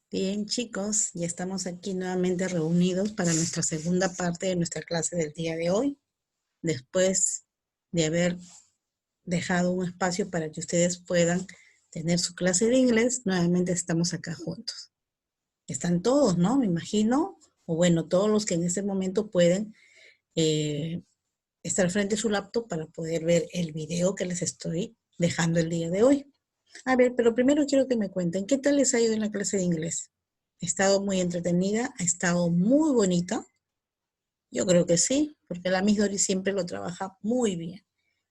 Bien, chicos, ya estamos aquí nuevamente reunidos para nuestra segunda parte de nuestra clase del día de hoy, después de haber dejado un espacio para que ustedes puedan tener su clase de inglés. Nuevamente estamos acá juntos. Están todos, ¿no? Me imagino, o bueno, todos los que en este momento pueden eh, estar frente a su laptop para poder ver el video que les estoy dejando el día de hoy. A ver, pero primero quiero que me cuenten, ¿qué tal les ha ido en la clase de inglés? Ha estado muy entretenida, ha estado muy bonita. Yo creo que sí, porque la Miss Doris siempre lo trabaja muy bien,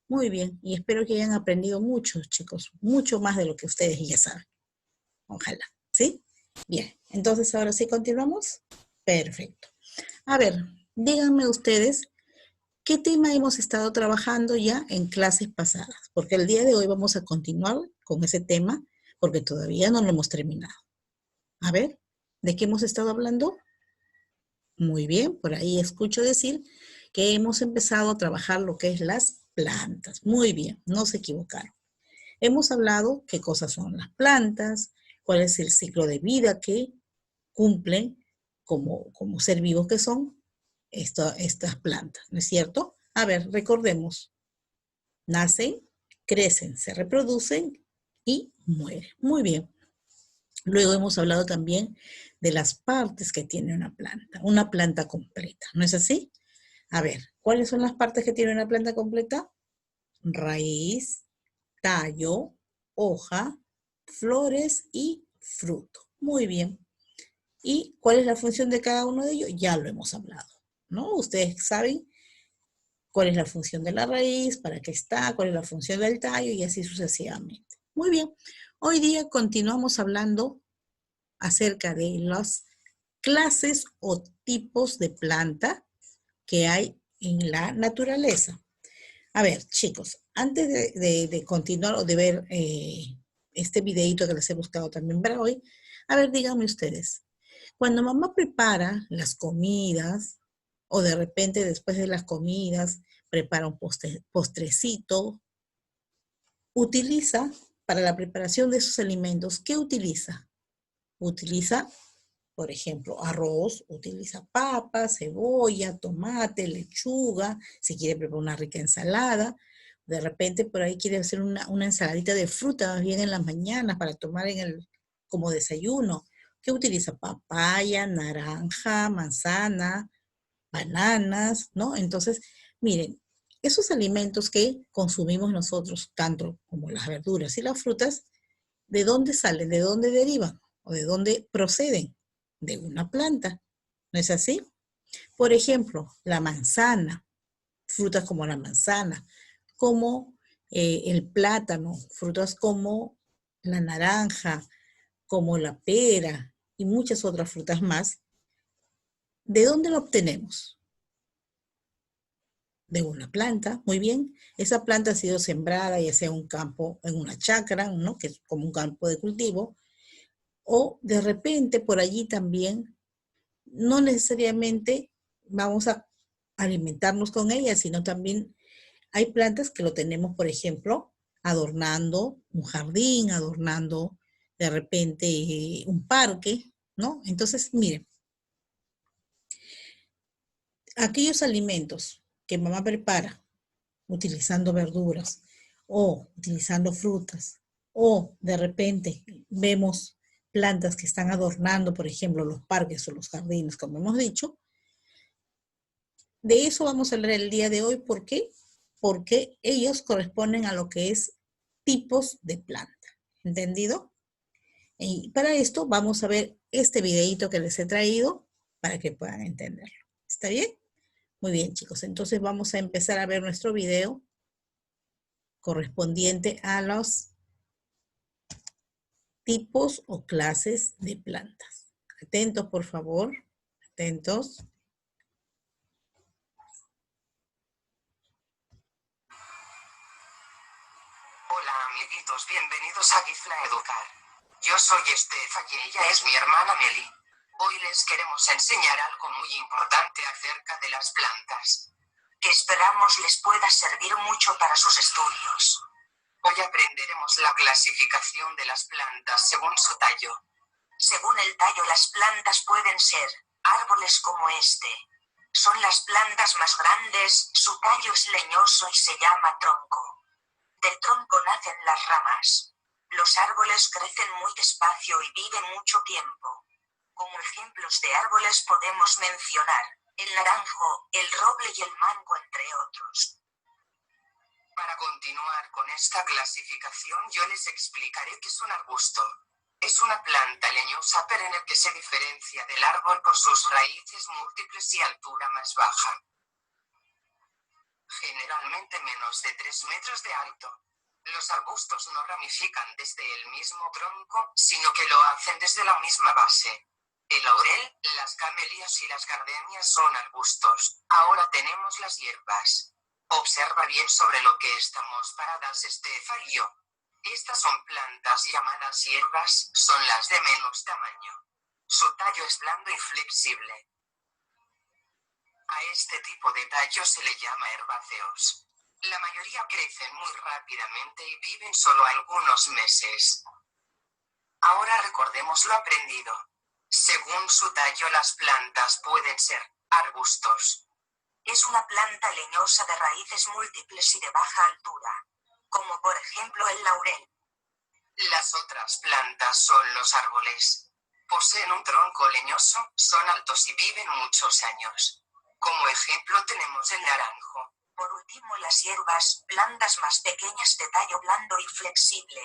muy bien. Y espero que hayan aprendido mucho, chicos, mucho más de lo que ustedes ya saben. Ojalá, ¿sí? Bien, entonces ahora sí continuamos. Perfecto. A ver, díganme ustedes, ¿qué tema hemos estado trabajando ya en clases pasadas? Porque el día de hoy vamos a continuar con ese tema, porque todavía no lo hemos terminado. A ver, ¿de qué hemos estado hablando? Muy bien, por ahí escucho decir que hemos empezado a trabajar lo que es las plantas. Muy bien, no se equivocaron. Hemos hablado qué cosas son las plantas, cuál es el ciclo de vida que cumplen como ser vivo que son estas plantas, ¿no es cierto? A ver, recordemos, nacen, crecen, se reproducen y mueren. Muy bien. Luego hemos hablado también de las partes que tiene una planta completa, ¿no es así? A ver, ¿cuáles son las partes que tiene una planta completa? Raíz, tallo, hoja, flores y fruto. Muy bien. ¿Y cuál es la función de cada uno de ellos? Ya lo hemos hablado, ¿no? Ustedes saben cuál es la función de la raíz, para qué está, cuál es la función del tallo y así sucesivamente. Muy bien. Hoy día continuamos hablando acerca de las clases o tipos de planta que hay en la naturaleza. A ver, chicos, antes de continuar o de ver este videito que les he buscado también para hoy, a ver, díganme ustedes, cuando mamá prepara las comidas o de repente después de las comidas prepara un postrecito, utiliza para la preparación de esos alimentos, ¿qué utiliza? Utiliza, por ejemplo, arroz, utiliza papa, cebolla, tomate, lechuga, si quiere preparar una rica ensalada. De repente por ahí quiere hacer una ensaladita de fruta más bien en las mañanas para tomar como desayuno. ¿Qué utiliza? Papaya, naranja, manzana, bananas, ¿no? Entonces, miren, esos alimentos que consumimos nosotros, tanto como las verduras y las frutas, ¿de dónde salen? ¿De dónde derivan? ¿O de dónde proceden? De una planta. ¿No es así? Por ejemplo, la manzana, frutas como la manzana, como el plátano, frutas como la naranja, como la pera y muchas otras frutas más. ¿De dónde lo obtenemos? De una planta, muy bien. Esa planta ha sido sembrada ya sea en un campo, en una chacra, ¿no? Que es como un campo de cultivo, o de repente por allí también, no necesariamente vamos a alimentarnos con ellas, sino también hay plantas que lo tenemos, por ejemplo, adornando un jardín, adornando de repente un parque, ¿no? Entonces, miren, aquellos alimentos que mamá prepara utilizando verduras o utilizando frutas o de repente vemos plantas que están adornando, por ejemplo, los parques o los jardines, como hemos dicho, de eso vamos a hablar el día de hoy. ¿Por qué? Porque ellos corresponden a lo que es tipos de planta. ¿Entendido? Y para esto vamos a ver este videito que les he traído para que puedan entenderlo. ¿Está bien? Muy bien, chicos. Entonces vamos a empezar a ver nuestro video correspondiente a los tipos o clases de plantas. Atentos, por favor. Atentos. Hola amiguitos, bienvenidos a Gizla Educar. Yo soy Estefa y ella es mi hermana Meli. Hoy les queremos enseñar algo muy importante acerca de las plantas, que esperamos les pueda servir mucho para sus estudios. Hoy aprenderemos la clasificación de las plantas según su tallo. Según el tallo, las plantas pueden ser árboles como este. Son las plantas más grandes, su tallo es leñoso y se llama tronco. Del tronco nacen las ramas. Los árboles crecen muy despacio y viven mucho tiempo. Como ejemplos de árboles podemos mencionar el naranjo, el roble y el mango, entre otros. Para continuar con esta clasificación, yo les explicaré qué es un arbusto. Es una planta leñosa perenne que se diferencia del árbol por sus raíces múltiples y altura más baja. Generalmente menos de 3 metros de alto. Los arbustos no ramifican desde el mismo tronco, sino que lo hacen desde la misma base. El laurel, las camelias y las gardenias son arbustos. Ahora tenemos las hierbas. Observa bien sobre lo que estamos paradas, Estefanio. Estas son plantas llamadas hierbas, son las de menos tamaño. Su tallo es blando y flexible. A este tipo de tallo se le llama herbáceos. La mayoría crecen muy rápidamente y viven solo algunos meses. Ahora recordemos lo aprendido. Según su tallo, las plantas pueden ser arbustos. Es una planta leñosa de raíces múltiples y de baja altura, como por ejemplo el laurel. Las otras plantas son los árboles. Poseen un tronco leñoso, son altos y viven muchos años. Como ejemplo tenemos el naranjo. Por último, las hierbas, plantas más pequeñas de tallo blando y flexible.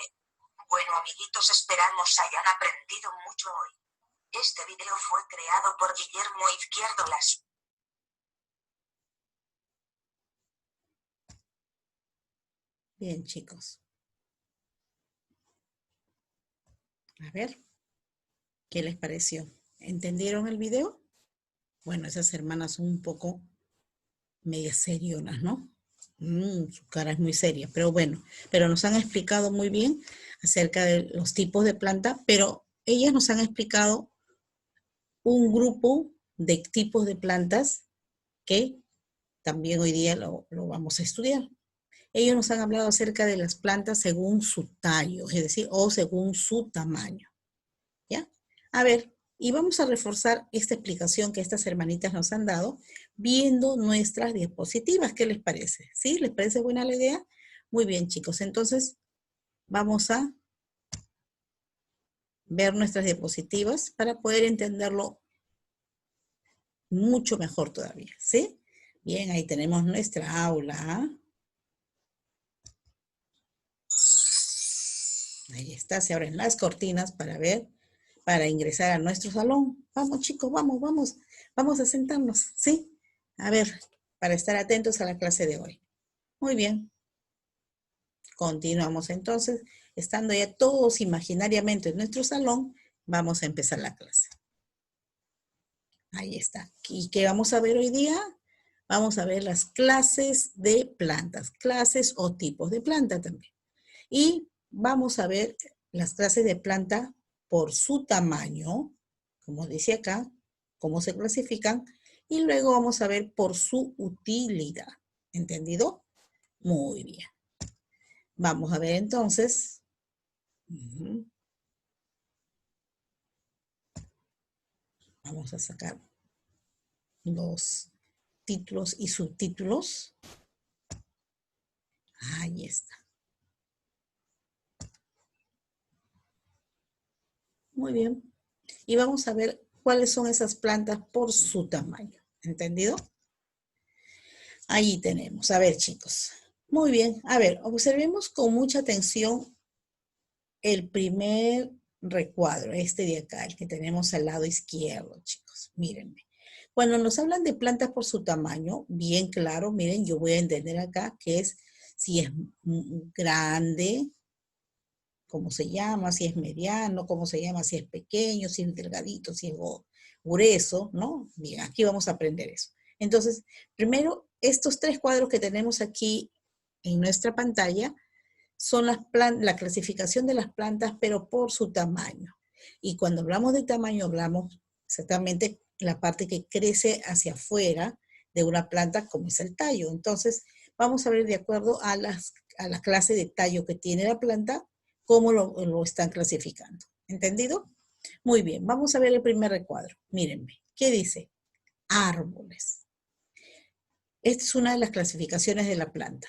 Bueno, amiguitos, esperamos hayan aprendido mucho hoy. Este video fue creado por Guillermo Izquierdo Las. Bien, chicos. A ver, ¿qué les pareció? ¿Entendieron el video? Bueno, esas hermanas son un poco medias serionas, ¿no? Su cara es muy seria, pero bueno, pero nos han explicado muy bien acerca de los tipos de planta, pero ellas nos han explicado un grupo de tipos de plantas que también hoy día lo vamos a estudiar. Ellos nos han hablado acerca de las plantas según su tallo, es decir, o según su tamaño. ¿Ya? A ver, y vamos a reforzar esta explicación que estas hermanitas nos han dado viendo nuestras diapositivas. ¿Qué les parece? ¿Sí? ¿Les parece buena la idea? Muy bien, chicos. Entonces, vamos a ver nuestras diapositivas para poder entenderlo mucho mejor todavía. ¿Sí? Bien, ahí tenemos nuestra aula. Ahí está, se abren las cortinas para ver, para ingresar a nuestro salón. Vamos, chicos, vamos a sentarnos, ¿sí? A ver, para estar atentos a la clase de hoy. Muy bien. Continuamos entonces, estando ya todos imaginariamente en nuestro salón, vamos a empezar la clase. Ahí está. ¿Y qué vamos a ver hoy día? Vamos a ver las clases de plantas, clases o tipos de planta también. Y vamos a ver las clases de planta por su tamaño, como dice acá, cómo se clasifican, y luego vamos a ver por su utilidad. ¿Entendido? Muy bien. Vamos a ver entonces. Vamos a sacar los títulos y subtítulos. Ahí está. Muy bien. Y vamos a ver cuáles son esas plantas por su tamaño. ¿Entendido? Ahí tenemos. A ver, chicos. Muy bien. A ver, observemos con mucha atención el primer recuadro, este de acá, el que tenemos al lado izquierdo, chicos. Mírenme. Cuando nos hablan de plantas por su tamaño, bien claro, miren, yo voy a entender acá que es si es grande, cómo se llama, si es mediano, cómo se llama, si es pequeño, si es delgadito, si es grueso, ¿no? Bien, aquí vamos a aprender eso. Entonces, primero, estos tres cuadros que tenemos aquí en nuestra pantalla son la clasificación de las plantas, pero por su tamaño. Y cuando hablamos de tamaño, hablamos exactamente la parte que crece hacia afuera de una planta, como es el tallo. Entonces, vamos a ver de acuerdo a la clase de tallo que tiene la planta, cómo lo están clasificando. ¿Entendido? Muy bien, vamos a ver el primer recuadro. Mírenme, ¿qué dice? Árboles. Esta es una de las clasificaciones de la planta.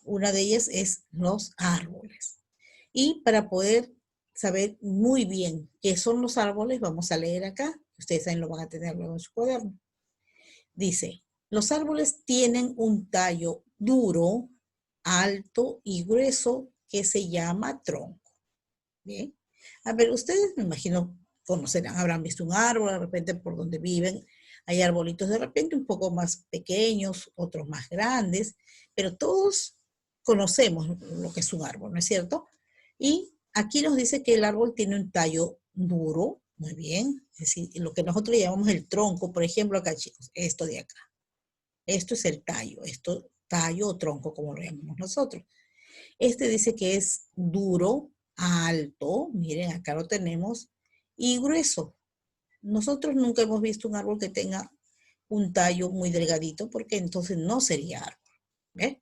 Una de ellas es los árboles. Y para poder saber muy bien qué son los árboles, vamos a leer acá. Ustedes también lo van a tener luego en su cuaderno. Dice, los árboles tienen un tallo duro, alto y grueso que se llama tronco. Bien. A ver, ustedes me imagino conocerán, habrán visto un árbol, de repente por donde viven hay arbolitos de repente un poco más pequeños, otros más grandes, pero todos conocemos lo que es un árbol, ¿no es cierto? Y aquí nos dice que el árbol tiene un tallo duro, muy bien, es decir, lo que nosotros llamamos el tronco, por ejemplo acá chicos, esto de acá. Esto es el tallo, esto tallo o tronco como lo llamamos nosotros. Este dice que es duro, alto, miren acá lo tenemos, y grueso. Nosotros nunca hemos visto un árbol que tenga un tallo muy delgadito porque entonces no sería árbol. ¿Ves?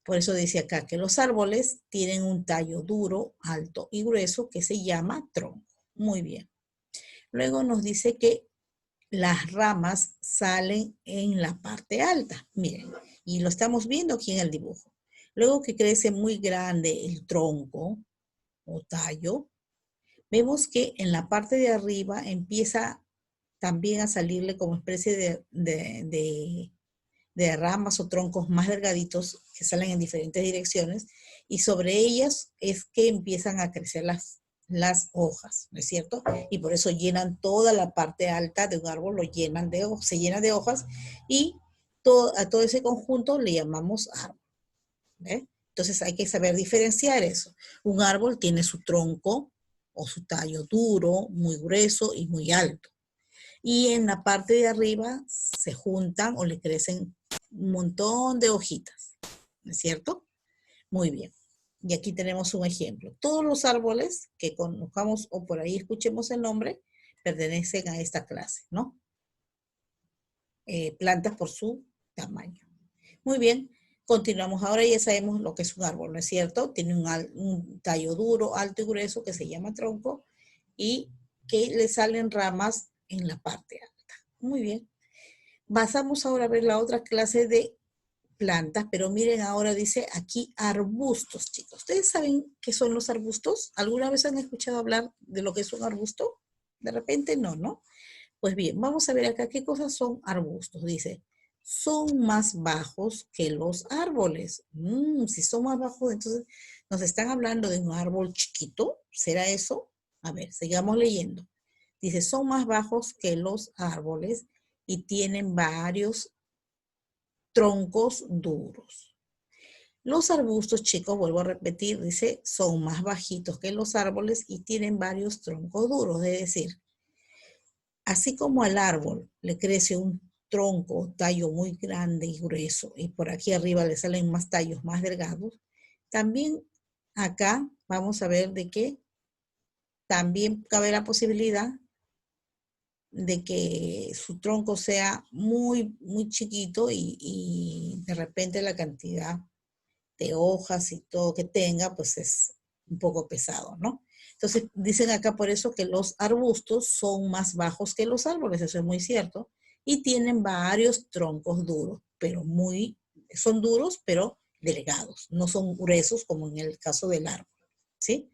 Por eso dice acá que los árboles tienen un tallo duro, alto y grueso que se llama tronco. Muy bien. Luego nos dice que las ramas salen en la parte alta. Miren, y lo estamos viendo aquí en el dibujo. Luego que crece muy grande el tronco o tallo, vemos que en la parte de arriba empieza también a salirle como especie de ramas o troncos más delgaditos que salen en diferentes direcciones y sobre ellas es que empiezan a crecer las hojas, ¿no es cierto? Y por eso llenan toda la parte alta de un árbol, lo llenan de hojas, se llena de hojas y a todo ese conjunto le llamamos árbol. ¿Eh? Entonces hay que saber diferenciar eso. Un árbol tiene su tronco o su tallo duro, muy grueso y muy alto. Y en la parte de arriba se juntan o le crecen un montón de hojitas. ¿No es cierto? Muy bien. Y aquí tenemos un ejemplo. Todos los árboles que conozcamos o por ahí escuchemos el nombre pertenecen a esta clase, ¿no? Plantas por su tamaño. Muy bien, continuamos. Ahora ya sabemos lo que es un árbol, ¿no es cierto? Tiene un tallo duro, alto y grueso que se llama tronco y que le salen ramas en la parte alta. Muy bien. Pasamos ahora a ver la otra clase de plantas, pero miren ahora dice aquí arbustos, chicos. ¿Ustedes saben qué son los arbustos? ¿Alguna vez han escuchado hablar de lo que es un arbusto? De repente no, ¿no? Pues bien, vamos a ver acá qué cosas son arbustos. Dice, son más bajos que los árboles. Si son más bajos, entonces nos están hablando de un árbol chiquito. ¿Será eso? A ver, sigamos leyendo. Dice, son más bajos que los árboles y tienen varios troncos duros. Los arbustos, chicos, vuelvo a repetir, dice, son más bajitos que los árboles y tienen varios troncos duros. Es decir, así como al árbol le crece un tronco, tallo muy grande y grueso, y por aquí arriba le salen más tallos más delgados, también acá vamos a ver de que también cabe la posibilidad de que su tronco sea muy, muy chiquito y de repente la cantidad de hojas y todo que tenga, pues es un poco pesado, ¿no? Entonces, dicen acá por eso que los arbustos son más bajos que los árboles, eso es muy cierto, y tienen varios troncos duros, pero son duros, pero delgados, no son gruesos como en el caso del árbol, ¿sí?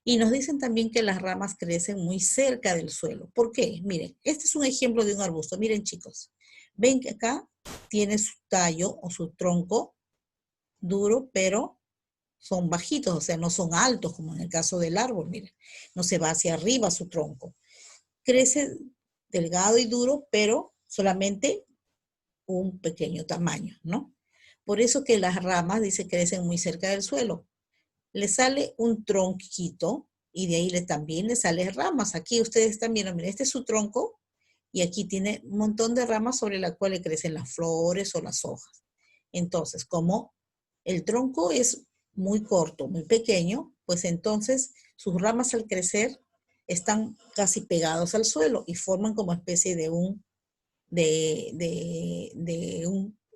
Y nos dicen también que las ramas crecen muy cerca del suelo. ¿Por qué? Miren, este es un ejemplo de un arbusto. Miren, chicos, ven que acá tiene su tallo o su tronco duro, pero son bajitos, o sea, no son altos como en el caso del árbol, miren, no se va hacia arriba su tronco. Crece delgado y duro, pero solamente un pequeño tamaño, ¿no? Por eso que las ramas, dice, crecen muy cerca del suelo. Le sale un tronquito y de ahí también le salen ramas. Aquí ustedes están viendo, miren, este es su tronco y aquí tiene un montón de ramas sobre las cuales crecen las flores o las hojas. Entonces, como el tronco es muy corto, muy pequeño, pues entonces sus ramas al crecer están casi pegados al suelo y forman como especie de un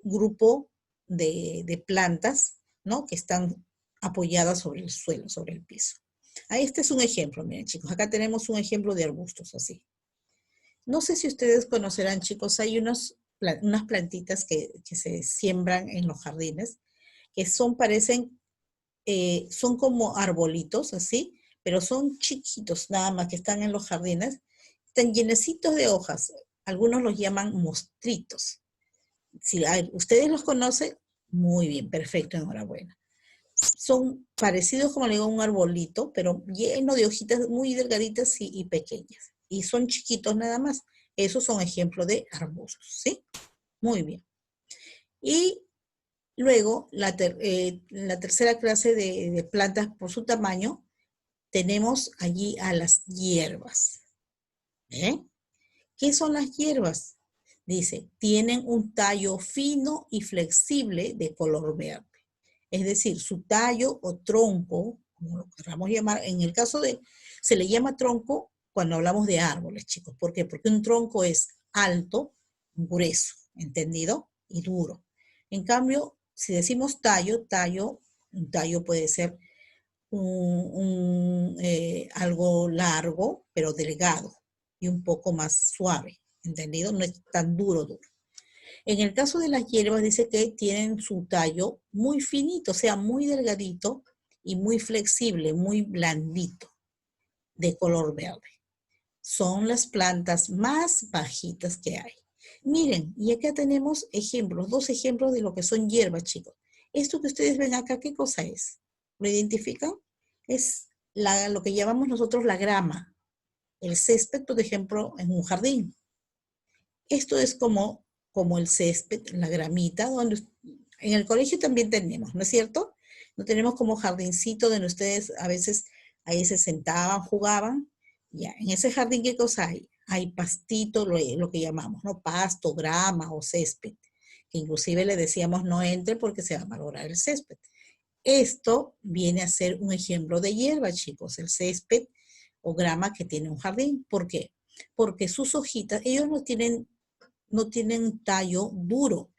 grupo de plantas, ¿no? Que están apoyadas sobre el suelo, sobre el piso. Ahí este es un ejemplo, miren chicos, acá tenemos un ejemplo de arbustos así. No sé si ustedes conocerán, chicos, hay unas plantitas que se siembran en los jardines, que son como arbolitos, así, pero son chiquitos nada más que están en los jardines, están llenecitos de hojas. Algunos los llaman mostritos. Si ustedes los conocen, muy bien, perfecto, enhorabuena. Son parecidos, como le digo, a un arbolito, pero lleno de hojitas muy delgaditas y pequeñas. Y son chiquitos nada más. Esos son ejemplos de arbustos, ¿sí? Muy bien. Y luego, la tercera clase de plantas por su tamaño, tenemos allí a las hierbas. ¿Eh? ¿Qué son las hierbas? Dice, tienen un tallo fino y flexible de color verde. Es decir, su tallo o tronco, como lo queramos llamar, en el caso se le llama tronco cuando hablamos de árboles, chicos. ¿Por qué? Porque un tronco es alto, grueso, ¿entendido? Y duro. En cambio, si decimos tallo, un tallo puede ser algo largo, pero delgado y un poco más suave, ¿entendido? No es tan duro. En el caso de las hierbas dice que tienen su tallo muy finito, o sea, muy delgadito y muy flexible, muy blandito, de color verde. Son las plantas más bajitas que hay. Miren, y acá tenemos ejemplos, 2 ejemplos de lo que son hierbas, chicos. Esto que ustedes ven acá, ¿qué cosa es? ¿Lo identifican? Es lo que llamamos nosotros la grama, el césped, por ejemplo, en un jardín. Esto es como el césped, la gramita, donde en el colegio también tenemos, ¿no es cierto? No tenemos como jardincito donde ustedes a veces ahí se sentaban, jugaban. Ya, en ese jardín, ¿qué cosa hay? Hay pastito, lo que llamamos, ¿no? Pasto, grama o césped, que inclusive le decíamos no entre porque se va a valorar el césped. Esto viene a ser un ejemplo de hierba, chicos, el césped o grama que tiene un jardín. ¿Por qué? Porque sus hojitas, ellos no tienen tallo duro.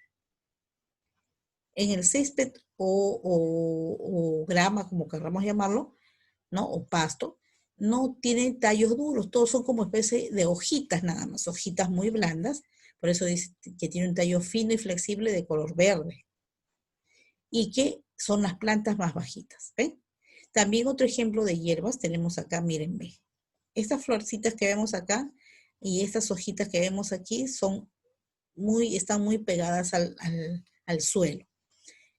En el césped o grama, como queramos llamarlo, ¿no? O pasto, no tienen tallos duros, todos son como especie de hojitas nada más, hojitas muy blandas, por eso dice que tiene un tallo fino y flexible de color verde, y que son las plantas más bajitas, ¿ven? También otro ejemplo de hierbas tenemos acá, miren, ve. Estas florcitas que vemos acá y estas hojitas que vemos aquí están muy pegadas al suelo.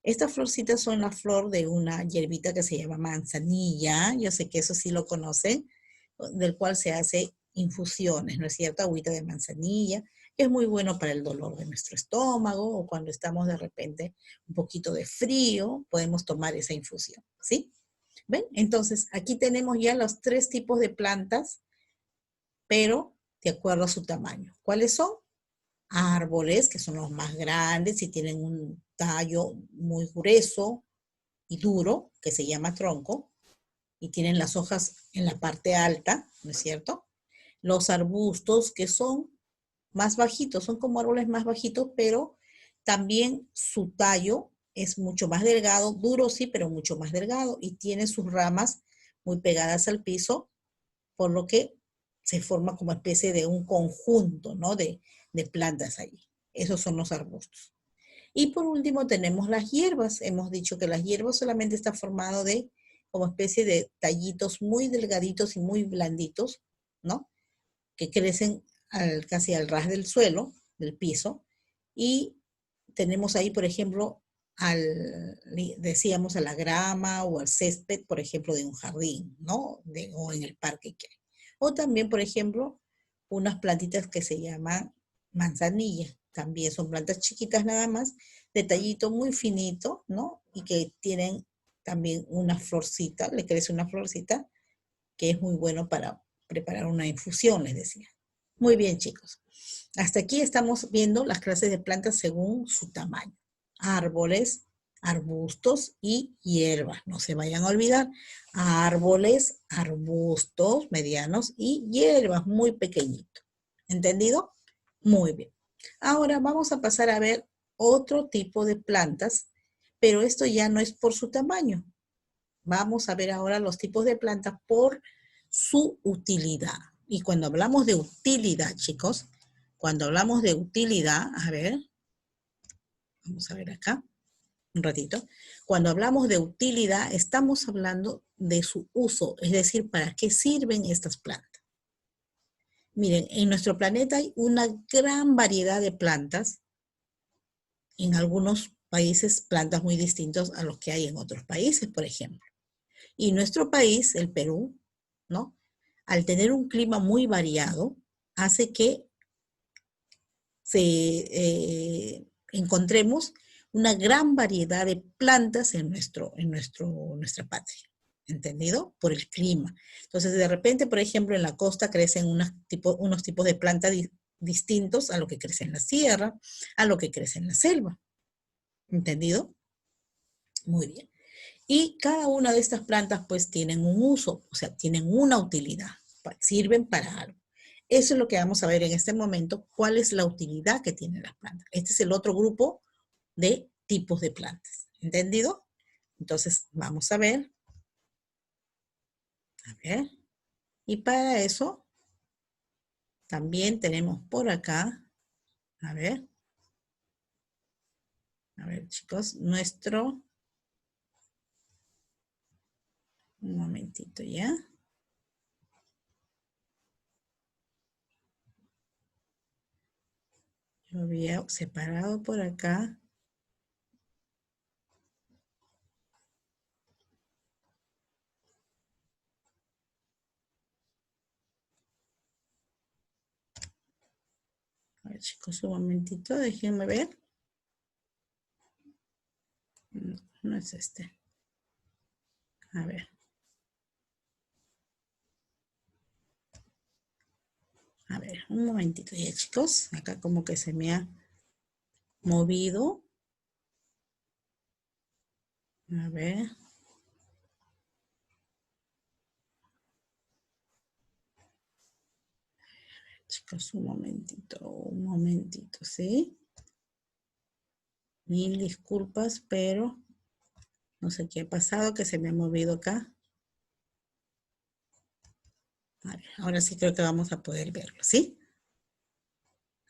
Estas florcitas son la flor de una hierbita que se llama manzanilla. Yo sé que eso sí lo conocen, del cual se hace infusiones, ¿no es cierto? Agüita de manzanilla, que es muy bueno para el dolor de nuestro estómago o cuando estamos de repente un poquito de frío, podemos tomar esa infusión, ¿sí? ¿Ven? Entonces, aquí tenemos ya los 3 tipos de plantas, pero de acuerdo a su tamaño. ¿Cuáles son? Árboles, que son los más grandes y tienen un tallo muy grueso y duro, que se llama tronco, y tienen las hojas en la parte alta, ¿no es cierto? Los arbustos, que son más bajitos, son como árboles más bajitos, pero también su tallo es mucho más delgado, duro sí, pero mucho más delgado, y tiene sus ramas muy pegadas al piso, por lo que se forma como especie de un conjunto, ¿no? de plantas allí. Esos son los arbustos. Y por último tenemos las hierbas. Hemos dicho que las hierbas solamente está formado de como especie de tallitos muy delgaditos y muy blanditos, ¿no? Que crecen casi al ras del suelo, del piso. Y tenemos ahí, por ejemplo, decíamos a la grama o al césped, por ejemplo, de un jardín, ¿no? O en el parque que hay. O también, por ejemplo, unas plantitas que se llaman manzanilla. También son plantas chiquitas nada más, de tallito muy finito, ¿no? Y que tienen también una florcita, le crece una florcita, que es muy bueno para preparar una infusión, les decía. Muy bien, chicos. Hasta aquí estamos viendo las clases de plantas según su tamaño. Árboles, arbustos y hierbas. No se vayan a olvidar. Árboles, arbustos medianos y hierbas muy pequeñitos. ¿Entendido? Muy bien. Ahora vamos a pasar a ver otro tipo de plantas, pero esto ya no es por su tamaño. vamos a ver ahora los tipos de plantas por su utilidad. Y cuando hablamos de utilidad, chicos, cuando hablamos de utilidad, a ver, vamos a ver acá, un ratito. Cuando hablamos de utilidad, estamos hablando de su uso, es decir, ¿para qué sirven estas plantas? Miren, en nuestro planeta hay una gran variedad de plantas, en algunos países plantas muy distintas a los que hay en otros países, por ejemplo. Y nuestro país, el Perú, ¿no? Al tener un clima muy variado, hace que encontremos una gran variedad de plantas en nuestra patria. ¿Entendido? Por el clima. Entonces, de repente, por ejemplo, en la costa crecen unos tipos de plantas distintos a lo que crece en la sierra, a lo que crece en la selva. ¿Entendido? Muy bien. Y cada una de estas plantas pues tienen un uso, o sea, tienen una utilidad, sirven para algo. Eso es lo que vamos a ver en este momento, cuál es la utilidad que tienen las plantas. Este es el otro grupo de tipos de plantas. ¿Entendido? Entonces, vamos a ver. A ver. Y para eso, también tenemos por acá, a ver, chicos, un momentito ya. Yo había separado por acá. A ver, chicos, un momentito, déjenme ver. No es este. A ver. A ver, un momentito ya, chicos. Acá como que se me ha movido. A ver. Chicos, un momentito, ¿sí? Mil disculpas, pero no sé qué ha pasado, que se me ha movido acá. A ver, ahora sí creo que vamos a poder verlo, ¿sí?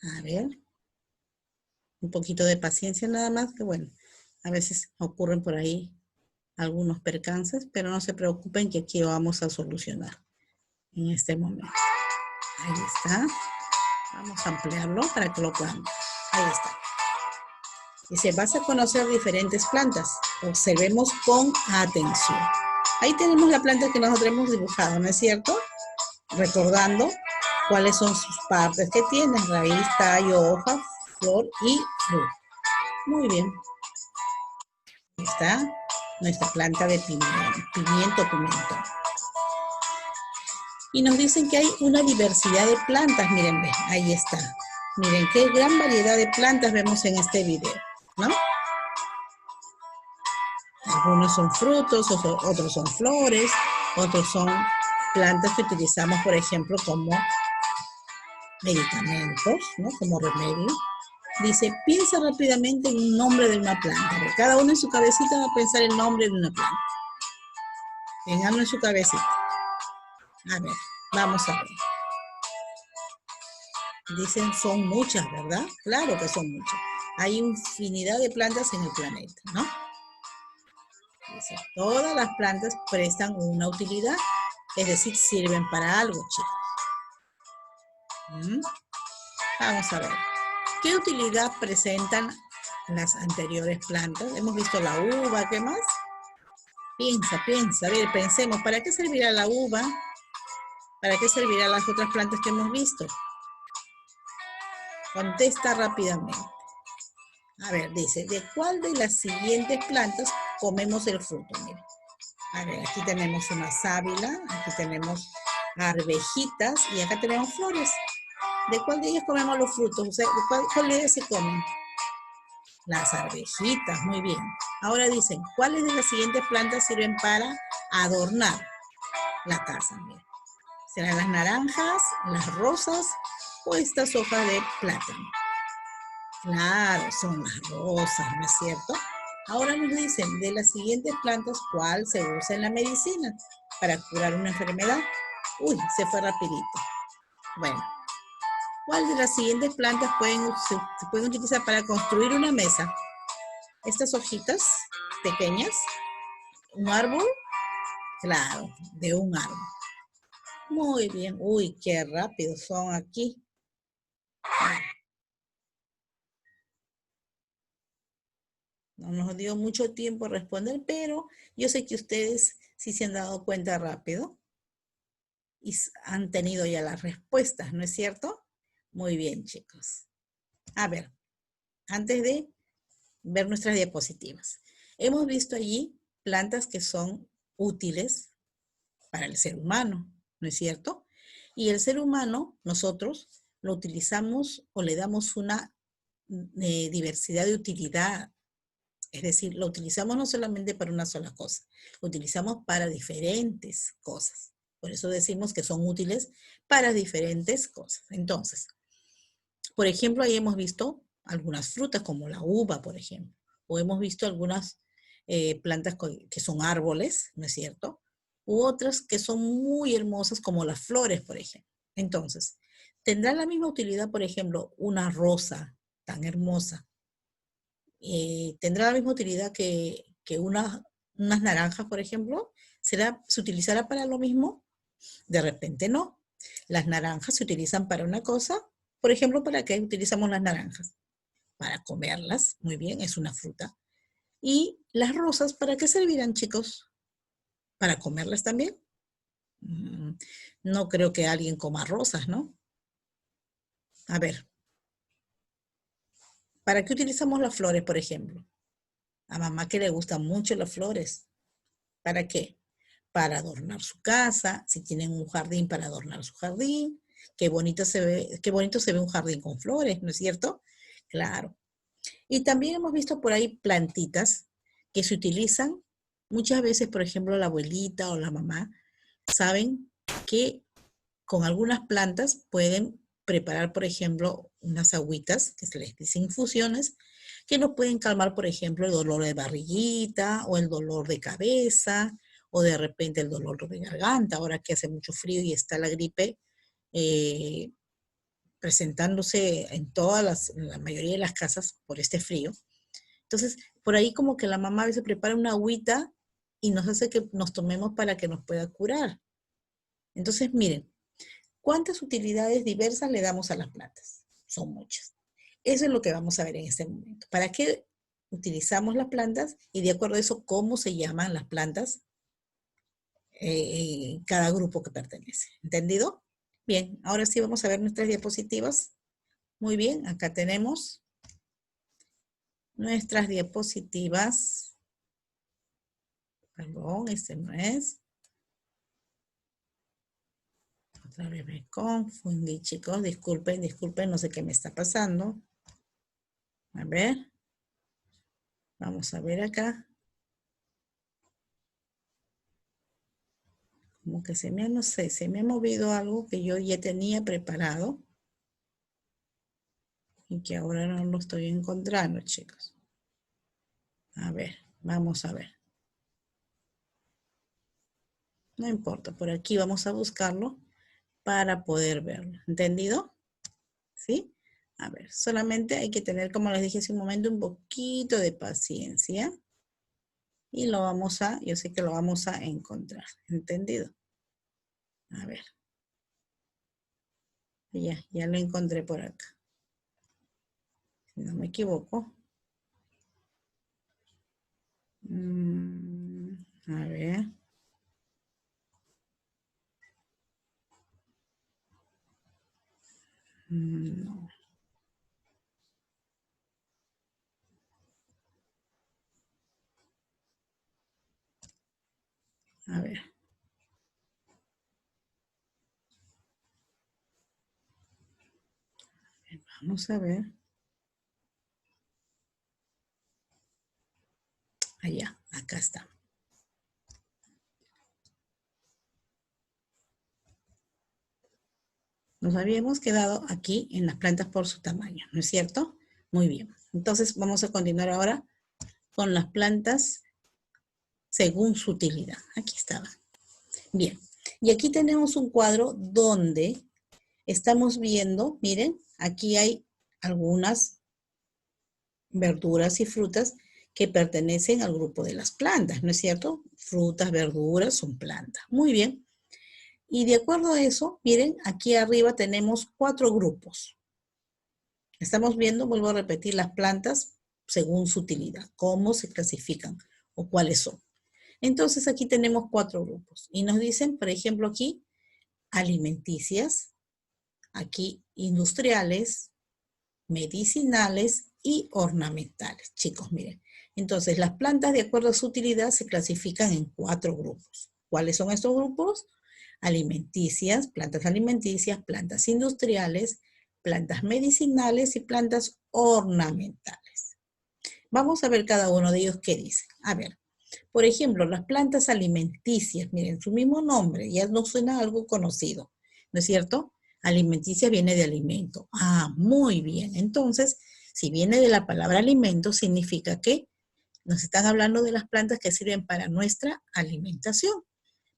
A ver. Un poquito de paciencia nada más, que bueno, a veces ocurren por ahí algunos percances, pero no se preocupen que aquí lo vamos a solucionar en este momento. Ahí está. Vamos a ampliarlo para que lo puedan ver. Ahí está. Dice, vas a conocer diferentes plantas. Observemos con atención. Ahí tenemos la planta que nosotros hemos dibujado, ¿no es cierto? Recordando cuáles son sus partes que tiene: raíz, tallo, hoja, flor y fruto. Muy bien. Ahí está nuestra planta de pimiento. Y nos dicen que hay una diversidad de plantas. Miren, ven, ahí está. Miren qué gran variedad de plantas vemos en este video, ¿no? Algunos son frutos, otros son flores, otros son plantas que utilizamos, por ejemplo, como medicamentos, ¿no? Como remedio. Dice, piensa rápidamente en un nombre de una planta. Cada uno en su cabecita va a pensar el nombre de una planta. Ténganlo en su cabecita. A ver, vamos a ver. Dicen, son muchas, ¿verdad? Claro que son muchas. Hay infinidad de plantas en el planeta, ¿no? Dice, todas las plantas prestan una utilidad, es decir, sirven para algo, chicos. Vamos a ver. ¿Qué utilidad presentan las anteriores plantas? Hemos visto la uva, ¿qué más? Piensa, a ver, pensemos, ¿para qué servirá la uva? ¿Para qué servirán las otras plantas que hemos visto? Contesta rápidamente. A ver, dice, ¿de cuál de las siguientes plantas comemos el fruto? Miren. A ver, aquí tenemos una sábila, aquí tenemos arvejitas y acá tenemos flores. ¿De cuál de ellas comemos los frutos? O sea, ¿cuál de ellas se comen? Las arvejitas, muy bien. Ahora dicen, ¿cuáles de las siguientes plantas sirven para adornar la casa? Miren. ¿Serán las naranjas, las rosas o estas hojas de plátano? Claro, son las rosas, ¿no es cierto? Ahora nos dicen, de las siguientes plantas, ¿cuál se usa en la medicina para curar una enfermedad? Uy, se fue rapidito. Bueno, ¿cuál de las siguientes plantas se pueden utilizar para construir una mesa? Estas hojitas pequeñas, un árbol, claro, de un árbol. Muy bien, uy, qué rápido son aquí. No nos dio mucho tiempo a responder, pero yo sé que ustedes sí se han dado cuenta rápido y han tenido ya las respuestas, ¿no es cierto? Muy bien, chicos. A ver, antes de ver nuestras diapositivas. Hemos visto allí plantas que son útiles para el ser humano, ¿no es cierto? Y el ser humano, nosotros, lo utilizamos o le damos una diversidad de utilidad. Es decir, lo utilizamos no solamente para una sola cosa, lo utilizamos para diferentes cosas. Por eso decimos que son útiles para diferentes cosas. Entonces, por ejemplo, ahí hemos visto algunas frutas como la uva, por ejemplo, o hemos visto algunas plantas que son árboles, ¿no es cierto? U otras que son muy hermosas como las flores, por ejemplo. Entonces, ¿tendrá la misma utilidad, por ejemplo, una rosa tan hermosa? ¿Tendrá la misma utilidad que unas naranjas, por ejemplo? ¿Se utilizará para lo mismo? De repente no. Las naranjas se utilizan para una cosa. Por ejemplo, ¿para qué utilizamos las naranjas? Para comerlas, muy bien, es una fruta. ¿Y las rosas para qué servirán, chicos? ¿Para comerlas también? Mm, No creo que alguien coma rosas, ¿no? A ver, ¿para qué utilizamos las flores, por ejemplo? A mamá que le gustan mucho las flores. ¿Para qué? Para adornar su casa, si tienen un jardín para adornar su jardín. Qué bonito se ve un jardín con flores, ¿no es cierto? Claro. Y también hemos visto por ahí plantitas que se utilizan muchas veces, por ejemplo, la abuelita o la mamá saben que con algunas plantas pueden preparar, por ejemplo, unas agüitas, que se les dice infusiones, que nos pueden calmar, por ejemplo, el dolor de barriguita o el dolor de cabeza o de repente el dolor de garganta, ahora que hace mucho frío y está la gripe eh, presentándose en la mayoría de las casas por este frío. Entonces, por ahí como que la mamá a veces prepara una agüita y nos hace que nos tomemos para que nos pueda curar. Entonces, miren, ¿cuántas utilidades diversas le damos a las plantas? Son muchas. Eso es lo que vamos a ver en este momento. ¿Para qué utilizamos las plantas? Y de acuerdo a eso, ¿cómo se llaman las plantas en cada grupo que pertenece? ¿Entendido? Bien, ahora sí vamos a ver nuestras diapositivas. Muy bien, acá tenemos nuestras diapositivas. Perdón, este no es. Otra vez me confundí, chicos. Disculpen, disculpen, no sé qué me está pasando. A ver. Vamos a ver acá. Como que no sé, se me ha movido algo que yo ya tenía preparado y que ahora no lo estoy encontrando, chicos. A ver, vamos a ver. No importa, por aquí vamos a buscarlo para poder verlo. ¿Entendido? ¿Sí? A ver, solamente hay que tener, como les dije hace un momento, un poquito de paciencia. Y yo sé que lo vamos a encontrar. ¿Entendido? A ver. Ya lo encontré por acá. Si no me equivoco. A ver. No. A ver. Vamos a ver. Allá, acá está. Nos habíamos quedado aquí en las plantas por su tamaño, ¿no es cierto? Muy bien. Entonces vamos a continuar ahora con las plantas según su utilidad. Aquí estaba. Bien, y aquí tenemos un cuadro donde estamos viendo, miren, aquí hay algunas verduras y frutas que pertenecen al grupo de las plantas, ¿no es cierto? Frutas, verduras son plantas. Muy bien. Y de acuerdo a eso, miren, aquí arriba tenemos 4 grupos. Estamos viendo, vuelvo a repetir, las plantas según su utilidad, cómo se clasifican o cuáles son. Entonces aquí tenemos 4 grupos y nos dicen, por ejemplo, aquí alimenticias, aquí industriales, medicinales y ornamentales. Chicos, miren. Entonces, las plantas, de acuerdo a su utilidad, se clasifican en 4 grupos. ¿Cuáles son estos grupos? Alimenticias, plantas industriales, plantas medicinales y plantas ornamentales. Vamos a ver cada uno de ellos qué dice. A ver, por ejemplo, las plantas alimenticias, miren, su mismo nombre, ya no suena algo conocido, ¿no es cierto? Alimenticia viene de alimento. Ah, muy bien. Entonces, si viene de la palabra alimento, significa que nos están hablando de las plantas que sirven para nuestra alimentación.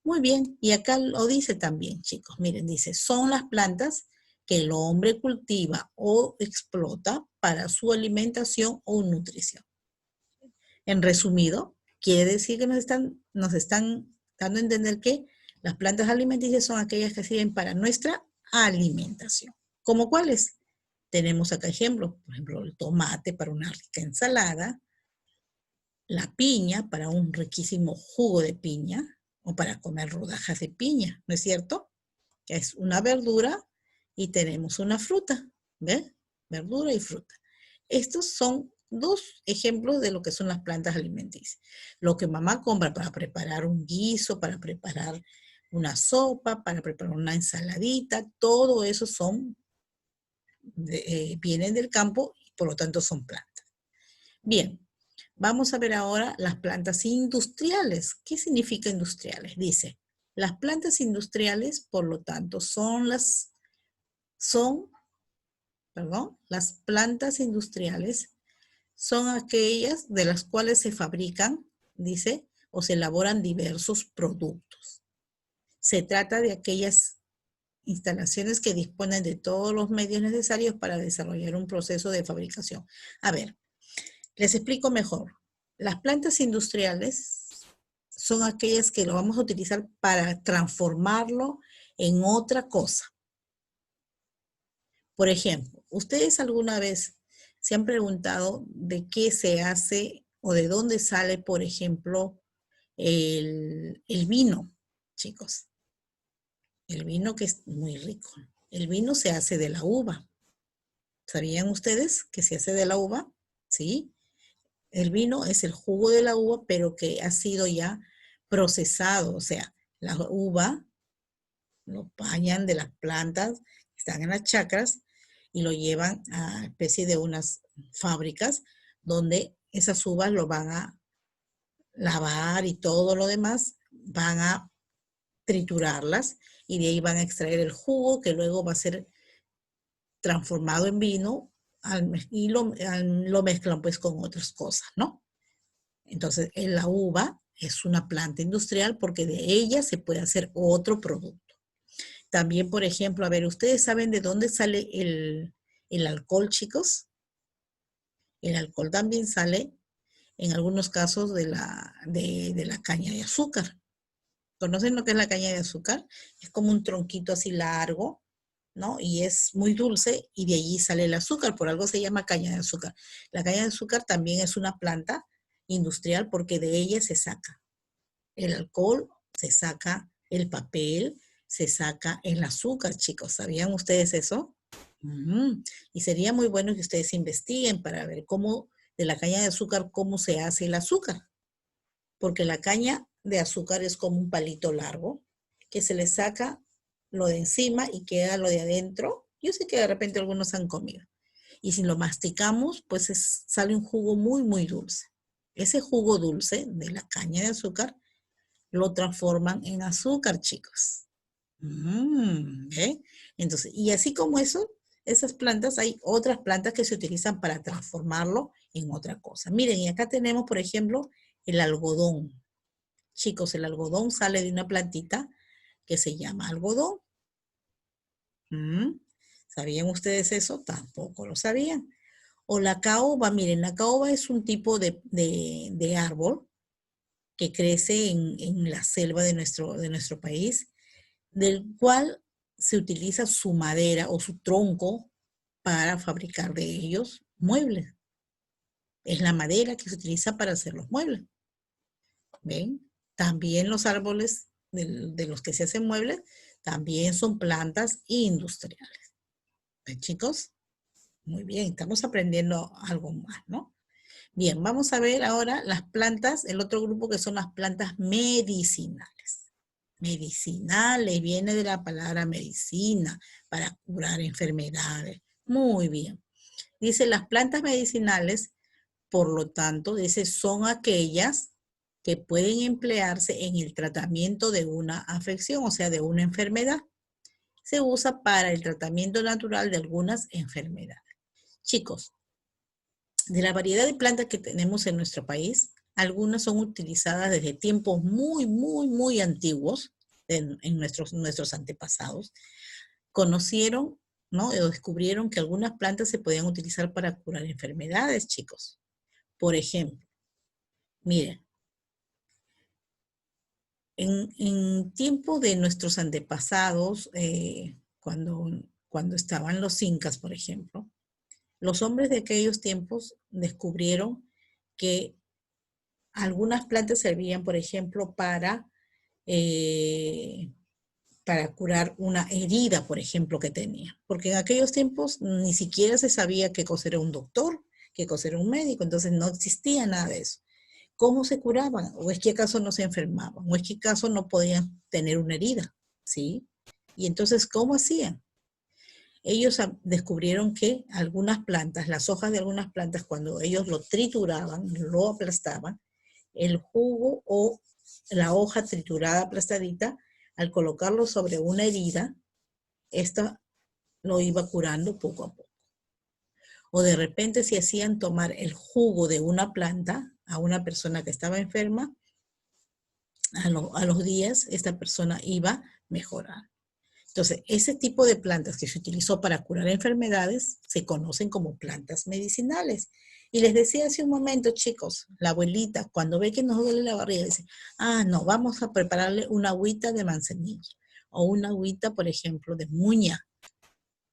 Muy bien, y acá lo dice también, chicos. Miren, dice, son las plantas que el hombre cultiva o explota para su alimentación o nutrición. En resumido, quiere decir que nos están dando a entender que las plantas alimenticias son aquellas que sirven para nuestra alimentación. ¿Cómo cuáles? Tenemos acá ejemplos, por ejemplo, el tomate para una rica ensalada, la piña para un riquísimo jugo de piña o para comer rodajas de piña, ¿no es cierto? Es una verdura y tenemos una fruta, ¿ves? Verdura y fruta. Estos son 2 ejemplos de lo que son las plantas alimenticias. Lo que mamá compra para preparar un guiso, para preparar una sopa, para preparar una ensaladita, todo eso vienen del campo y por lo tanto son plantas. Bien, vamos a ver ahora las plantas industriales. ¿Qué significa industriales? Dice, las plantas industriales, por lo tanto, las plantas industriales son aquellas de las cuales se fabrican, dice, o se elaboran diversos productos. Se trata de aquellas instalaciones que disponen de todos los medios necesarios para desarrollar un proceso de fabricación. A ver, les explico mejor. Las plantas industriales son aquellas que lo vamos a utilizar para transformarlo en otra cosa. Por ejemplo, ¿ustedes alguna vez se han preguntado de qué se hace o de dónde sale, por ejemplo, el vino, chicos? El vino que es muy rico. El vino se hace de la uva. ¿Sabían ustedes que se hace de la uva? Sí. El vino es el jugo de la uva, pero que ha sido ya procesado. O sea, la uva lo bañan de las plantas que están en las chacras y lo llevan a especie de unas fábricas donde esas uvas lo van a lavar y todo lo demás, van a triturarlas y de ahí van a extraer el jugo que luego va a ser transformado en vino y lo mezclan pues con otras cosas, ¿no? Entonces, la uva es una planta industrial porque de ella se puede hacer otro producto. También, por ejemplo, a ver, ¿ustedes saben de dónde sale el alcohol, chicos? El alcohol también sale, en algunos casos, de la caña de azúcar. ¿Conocen lo que es la caña de azúcar? Es como un tronquito así largo, ¿no? Y es muy dulce y de allí sale el azúcar, por algo se llama caña de azúcar. La caña de azúcar también es una planta industrial porque de ella se saca el alcohol, se saca el papel, se saca el azúcar, chicos. ¿Sabían ustedes eso? Y sería muy bueno que ustedes investiguen para ver cómo, de la caña de azúcar, cómo se hace el azúcar. Porque la caña de azúcar es como un palito largo que se le saca lo de encima y queda lo de adentro. Yo sé que de repente algunos han comido. Y si lo masticamos, pues sale un jugo muy, muy dulce. Ese jugo dulce de la caña de azúcar lo transforman en azúcar, chicos. ¿Ve? Entonces, y así como eso, esas plantas, hay otras plantas que se utilizan para transformarlo en otra cosa. Miren, y acá tenemos, por ejemplo, el algodón. Chicos, el algodón sale de una plantita que se llama algodón. ¿Sabían ustedes eso? Tampoco lo sabían. O la caoba, miren, la caoba es un tipo de árbol que crece en la selva de nuestro país, del cual se utiliza su madera o su tronco para fabricar de ellos muebles. Es la madera que se utiliza para hacer los muebles. ¿Ven? También los árboles de los que se hacen muebles también son plantas industriales. ¿Ven, chicos? Muy bien, estamos aprendiendo algo más, ¿no? Bien, vamos a ver ahora las plantas, el otro grupo que son las plantas medicinales. Medicinales, viene de la palabra medicina, para curar enfermedades. Muy bien. Dice, las plantas medicinales, por lo tanto, dice, son aquellas que pueden emplearse en el tratamiento de una afección, o sea, de una enfermedad. Se usa para el tratamiento natural de algunas enfermedades. Chicos, de la variedad de plantas que tenemos en nuestro país, algunas son utilizadas desde tiempos muy antiguos en nuestros antepasados. Conocieron, ¿no? O descubrieron que algunas plantas se podían utilizar para curar enfermedades, chicos. Por ejemplo, miren, en tiempo de nuestros antepasados, cuando estaban los incas, por ejemplo, los hombres de aquellos tiempos descubrieron que algunas plantas servían, por ejemplo, para curar una herida, por ejemplo, que tenía. Porque en aquellos tiempos ni siquiera se sabía qué cosa era un doctor, qué cosa era un médico, entonces no existía nada de eso. ¿Cómo se curaban? ¿O es que acaso no se enfermaban? ¿O es que acaso no podían tener una herida? ¿Sí? Y entonces, ¿cómo hacían? Ellos descubrieron que algunas plantas, las hojas de algunas plantas, cuando ellos lo trituraban, lo aplastaban, el jugo o la hoja triturada, aplastadita, al colocarlo sobre una herida, esta lo iba curando poco a poco. O de repente si hacían tomar el jugo de una planta a una persona que estaba enferma, a los días esta persona iba a mejorar. Entonces, ese tipo de plantas que se utilizó para curar enfermedades se conocen como plantas medicinales. Y les decía hace un momento, chicos, la abuelita, cuando ve que nos duele la barriga, dice, no, vamos a prepararle una agüita de manzanilla o una agüita, por ejemplo, de muña.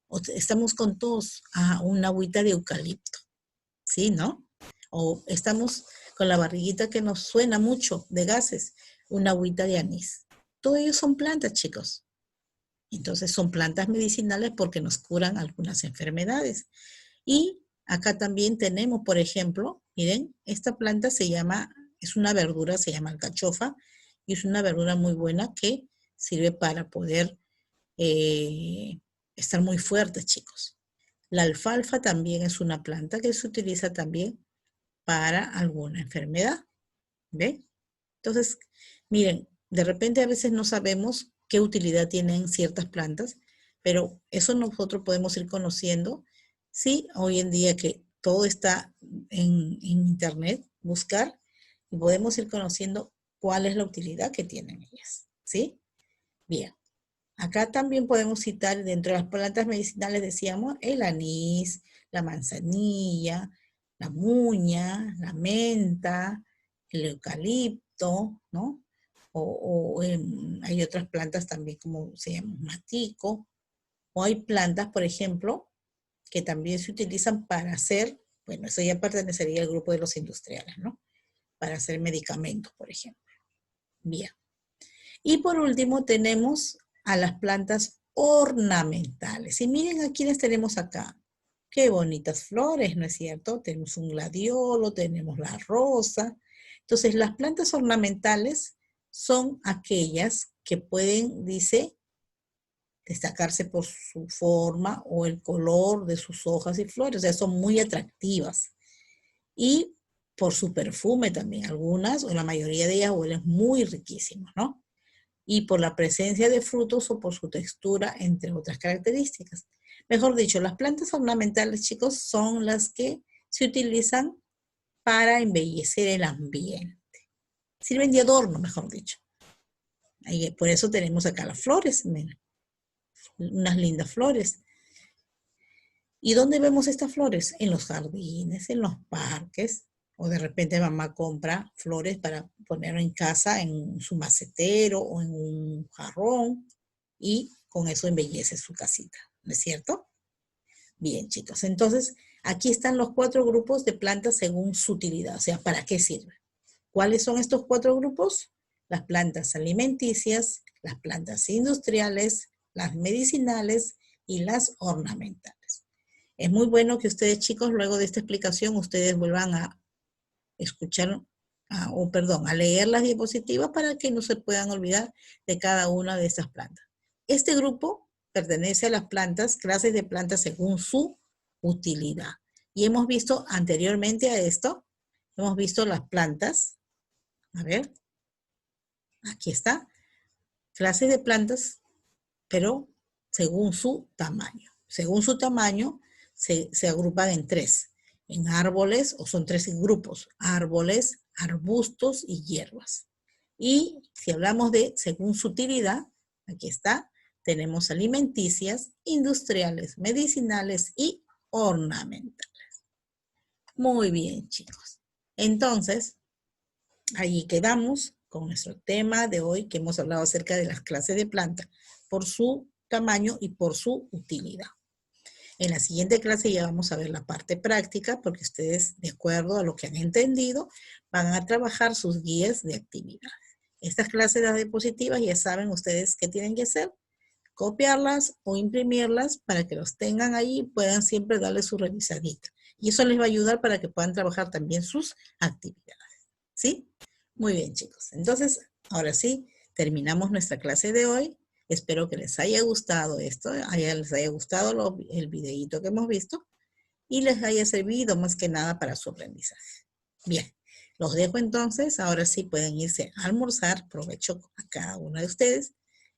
O estamos con tos, una agüita de eucalipto, ¿sí, no? O estamos con la barriguita que nos suena mucho de gases, una agüita de anís. Todo ello son plantas, chicos. Entonces son plantas medicinales porque nos curan algunas enfermedades. Y acá también tenemos, por ejemplo, miren, esta planta es una verdura, se llama alcachofa, y es una verdura muy buena que sirve para poder estar muy fuertes, chicos. La alfalfa también es una planta que se utiliza también para alguna enfermedad. ¿Ven? Entonces, miren, de repente a veces no sabemos qué utilidad tienen ciertas plantas, pero eso nosotros podemos ir conociendo. Sí, hoy en día que todo está en internet, buscar y podemos ir conociendo cuál es la utilidad que tienen ellas. ¿Sí? Bien. Acá también podemos citar, dentro de las plantas medicinales decíamos, el anís, la manzanilla, la muña, la menta, el eucalipto, ¿no? Hay otras plantas también como se llama matico, o hay plantas, por ejemplo, que también se utilizan para hacer, bueno, eso ya pertenecería al grupo de los industriales, ¿no? Para hacer medicamentos, por ejemplo. Bien. Y por último tenemos a las plantas ornamentales. Y miren a quiénes tenemos acá. Qué bonitas flores, ¿no es cierto? Tenemos un gladiolo, tenemos la rosa. Entonces, las plantas ornamentales son aquellas que pueden, dice, destacarse por su forma o el color de sus hojas y flores. O sea, son muy atractivas. Y por su perfume también. Algunas o la mayoría de ellas huelen muy riquísimos, ¿no? Y por la presencia de frutos o por su textura, entre otras características. Mejor dicho, las plantas ornamentales, chicos, son las que se utilizan para embellecer el ambiente. Sirven de adorno, mejor dicho. Por eso tenemos acá las flores, miren, unas lindas flores. ¿Y dónde vemos estas flores? En los jardines, en los parques, o de repente mamá compra flores para poner en casa en su macetero o en un jarrón y con eso embellece su casita, ¿no es cierto? Bien, chicos, entonces aquí están los 4 grupos de plantas según su utilidad, o sea, ¿para qué sirven? ¿Cuáles son estos 4 grupos? Las plantas alimenticias, las plantas industriales, las medicinales y las ornamentales. Es muy bueno que ustedes, chicos, luego de esta explicación, ustedes vuelvan a escuchar, a leer las diapositivas para que no se puedan olvidar de cada una de estas plantas. Este grupo pertenece a las plantas, clases de plantas según su utilidad. Y hemos visto anteriormente a esto, hemos visto las plantas, a ver, aquí está, clases de plantas, pero según su tamaño. Según su tamaño, se agrupan en 3, en árboles, o son 3 grupos, árboles, arbustos y hierbas. Y si hablamos de según su utilidad, aquí está, tenemos alimenticias, industriales, medicinales y ornamentales. Muy bien, chicos. Entonces, allí quedamos con nuestro tema de hoy, que hemos hablado acerca de las clases de planta por su tamaño y por su utilidad. En la siguiente clase ya vamos a ver la parte práctica, porque ustedes, de acuerdo a lo que han entendido, van a trabajar sus guías de actividades. Estas clases, las diapositivas, ya saben ustedes qué tienen que hacer, copiarlas o imprimirlas para que los tengan ahí y puedan siempre darle su revisadita. Y eso les va a ayudar para que puedan trabajar también sus actividades. ¿Sí? Muy bien, chicos. Entonces, ahora sí, terminamos nuestra clase de hoy. Espero que les haya gustado esto, les haya gustado el videíto que hemos visto y les haya servido más que nada para su aprendizaje. Bien, los dejo entonces. Ahora sí pueden irse a almorzar. Provecho a cada uno de ustedes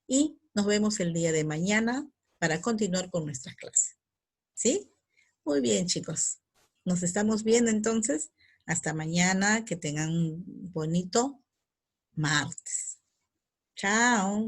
y nos vemos el día de mañana para continuar con nuestra clase. ¿Sí? Muy bien, chicos. Nos estamos viendo entonces. Hasta mañana. Que tengan un bonito martes. Chao.